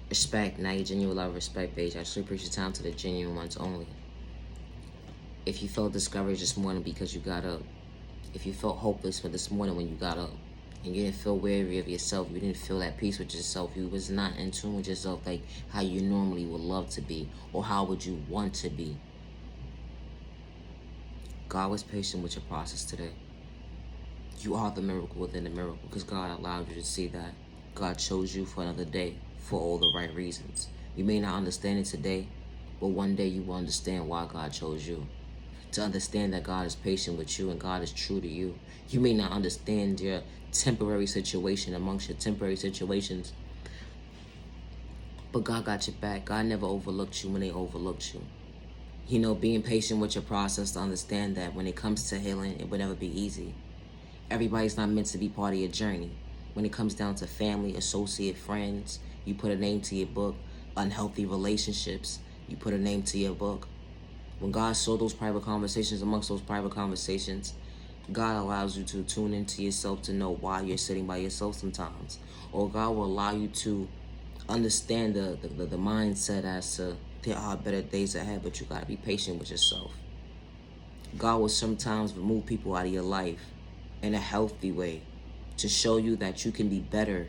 Respect, now your genuine love, respect page. I actually appreciate your time to the genuine ones only. If you felt discouraged this morning because you got up, if you felt hopeless for this morning when you got up, and you didn't feel weary of yourself, you didn't feel at peace with yourself, you was not in tune with yourself like how you normally would love to be, or how would you want to be. God was patient with your process today. You are the miracle within the miracle, because God allowed you to see that. God chose you for another day for all the right reasons. You may not understand it today, but one day you will understand why God chose you. To understand that God is patient with you and God is true to you. You may not understand your temporary situation amongst your temporary situations, but God got your back. God never overlooked you when they overlooked you. You know, being patient with your process, to understand that when it comes to healing, it will never be easy. Everybody's not meant to be part of your journey. When it comes down to family, associate, friends, you put a name to your book. Unhealthy relationships, you put a name to your book. When God saw those private conversations, amongst those private conversations, God allows you to tune into yourself to know why you're sitting by yourself sometimes. Or God will allow you to understand the mindset as to there are better days ahead, but you got to be patient with yourself. God will sometimes remove people out of your life in a healthy way to show you that you can be better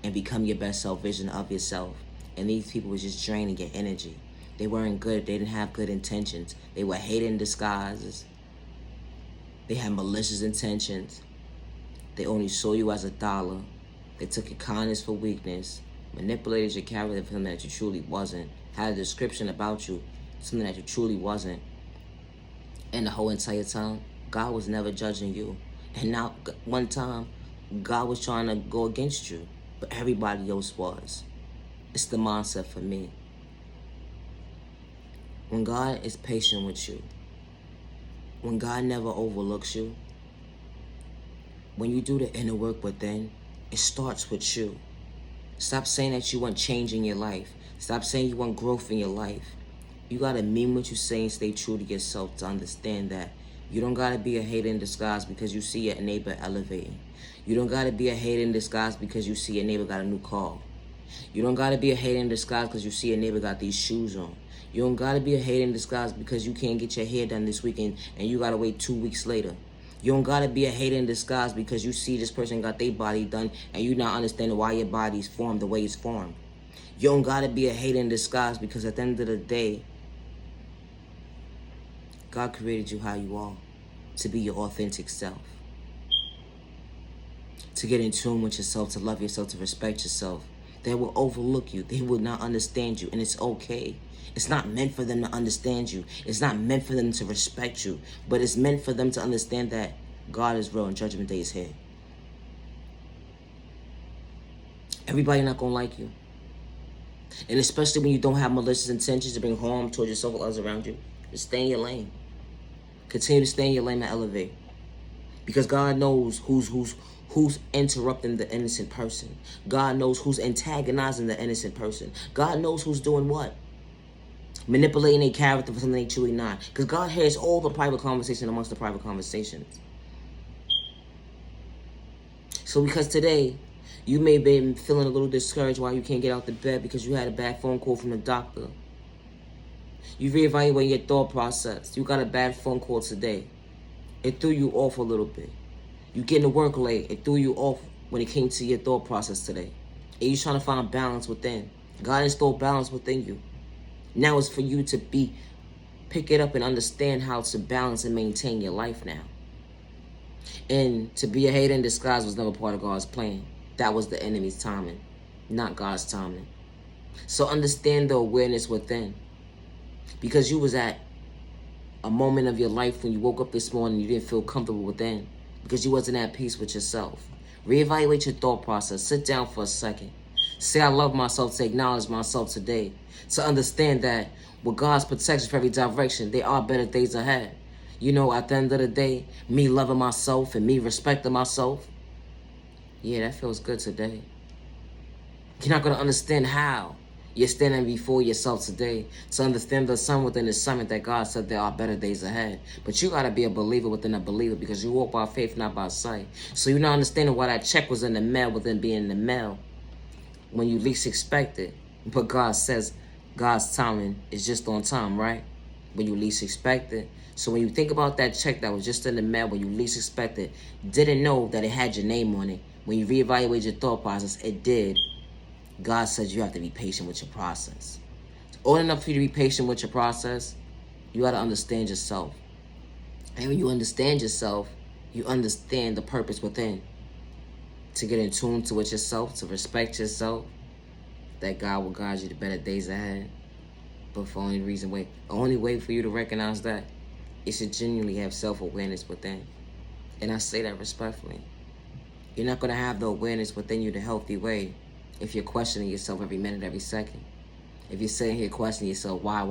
and become your best self vision of yourself. And these people were just draining your energy. They weren't good. They didn't have good intentions. They were hate in disguises. They had malicious intentions. They only saw you as a dollar. They took your kindness for weakness, manipulated your character for something that you truly wasn't, had a description about you, something that you truly wasn't. And the whole entire time, God was never judging you. And now, one time, God was trying to go against you, but everybody else was. It's the mindset for me. When God is patient with you, when God never overlooks you, when you do the inner work within, it starts with you. Stop saying that you want change in your life. Stop saying you want growth in your life. You gotta mean what you say and stay true to yourself to understand that you don't gotta be a hater in disguise because you see your neighbor elevating. You don't gotta be a hater in disguise because you see your neighbor got a new car. You don't gotta be a hater in disguise because you see your neighbor got these shoes on. You don't gotta be a hater in disguise because you can't get your hair done this weekend and you gotta wait 2 weeks later. You don't gotta be a hater in disguise because you see this person got their body done and you not understanding why your body's formed the way it's formed. You don't gotta be a hater in disguise because at the end of the day, God created you how you are, to be your authentic self. To get in tune with yourself, to love yourself, to respect yourself. They will overlook you. They will not understand you, and it's okay. It's not meant for them to understand you. It's not meant for them to respect you, but it's meant for them to understand that God is real and Judgment Day is here. Everybody not gonna like you. And especially when you don't have malicious intentions to bring harm towards yourself or others around you, just stay in your lane. Continue to stay in your lane and elevate. Because God knows who's interrupting the innocent person. God knows who's antagonizing the innocent person. God knows who's doing what. Manipulating a character for something they truly not. Because God hears all the private conversation amongst the private conversations. So because today, you may be feeling a little discouraged why you can't get out the bed because you had a bad phone call from the doctor. You reevaluate your thought process. You got a bad phone call today. It threw you off a little bit. You getting to work late. It threw you off when it came to your thought process today. And you're trying to find balance within. God installed balance within you. Now it's for you to pick it up and understand how to balance and maintain your life now. And to be a hater in disguise was never part of God's plan. That was the enemy's timing, not God's timing. So understand the awareness within. Because you was at a moment of your life when you woke up this morning and you didn't feel comfortable within. Because you wasn't at peace with yourself. Reevaluate your thought process. Sit down for a second. Say I love myself, to acknowledge myself today. To understand that with God's protection for every direction, there are better days ahead. You know, at the end of the day, me loving myself and me respecting myself, yeah, that feels good today. You're not going to understand how you're standing before yourself today to understand the sun within the summit that God said there are better days ahead. But you got to be a believer within a believer because you walk by faith, not by sight. So you're not understanding why that check was in the mail within being in the mail when you least expect it. But God says God's timing is just on time, right? When you least expect it. So when you think about that check that was just in the mail when you least expected, didn't know that it had your name on it. When you reevaluate your thought process, it did. God says you have to be patient with your process. It's all enough for you to be patient with your process. You got to understand yourself. And when you understand yourself, you understand the purpose within. To get in tune to with yourself, to respect yourself, that God will guide you to better days ahead. But for only way for you to recognize that is to genuinely have self-awareness within. And I say that respectfully. You're not going to have the awareness within you the healthy way if you're questioning yourself every minute, every second. If you're sitting here questioning yourself, why,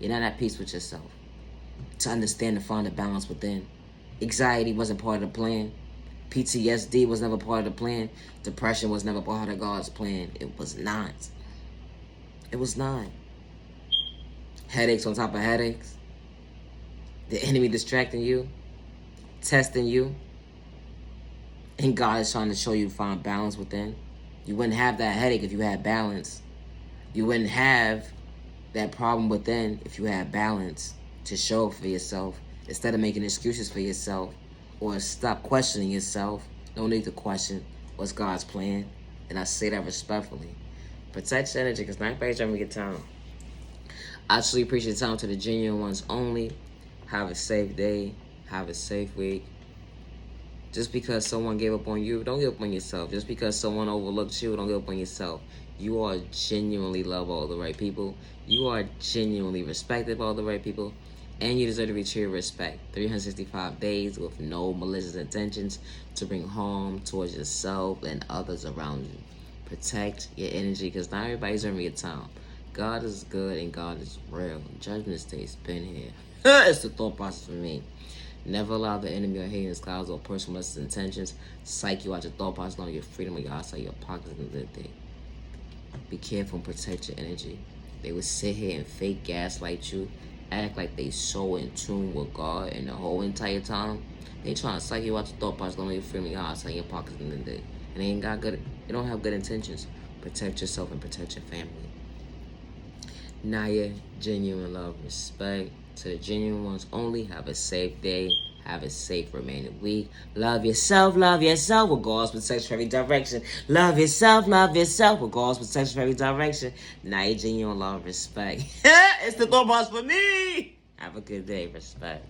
you're not at peace with yourself. To understand and find a balance within. Anxiety wasn't part of the plan. PTSD was never part of the plan. Depression was never part of God's plan. It was not. It was not. Headaches on top of headaches. The enemy distracting you. Testing you. And God is trying to show you to find balance within. You wouldn't have that headache if you had balance. You wouldn't have that problem within if you had balance to show up for yourself. Instead of making excuses for yourself or stop questioning yourself. No need to question what's God's plan. And I say that respectfully. Protect your energy because not everybody's trying to get time. I truly appreciate time to the genuine ones only. Have a safe day. Have a safe week. Just because someone gave up on you, don't give up on yourself. Just because someone overlooked you, don't give up on yourself. You are genuinely loved by all the right people. You are genuinely respected by all the right people. And you deserve to be treated with respect. 365 days with no malicious intentions to bring harm towards yourself and others around you. Protect your energy because not everybody's earning your time. God is good and God is real. Judgment Day's been here. It's the thought process for me. Never allow the enemy or haters, clouds, or personal malicious intentions psych you out your thought process, on your freedom, or your outside your pockets in the day. Be careful and protect your energy. They would sit here and fake gaslight you, act like they so in tune with God, and the whole entire time they trying to psych you out your thought process, on your freedom, or your outside your pockets in the day. And they don't have good intentions. Protect yourself and protect your family. Naya, genuine love, respect. To the genuine ones only, have a safe day. Have a safe remaining week. Love yourself with God's protection for every direction. Love yourself with God's protection for every direction. Naya, genuine love, respect. It's the thought boss for me. Have a good day, respect.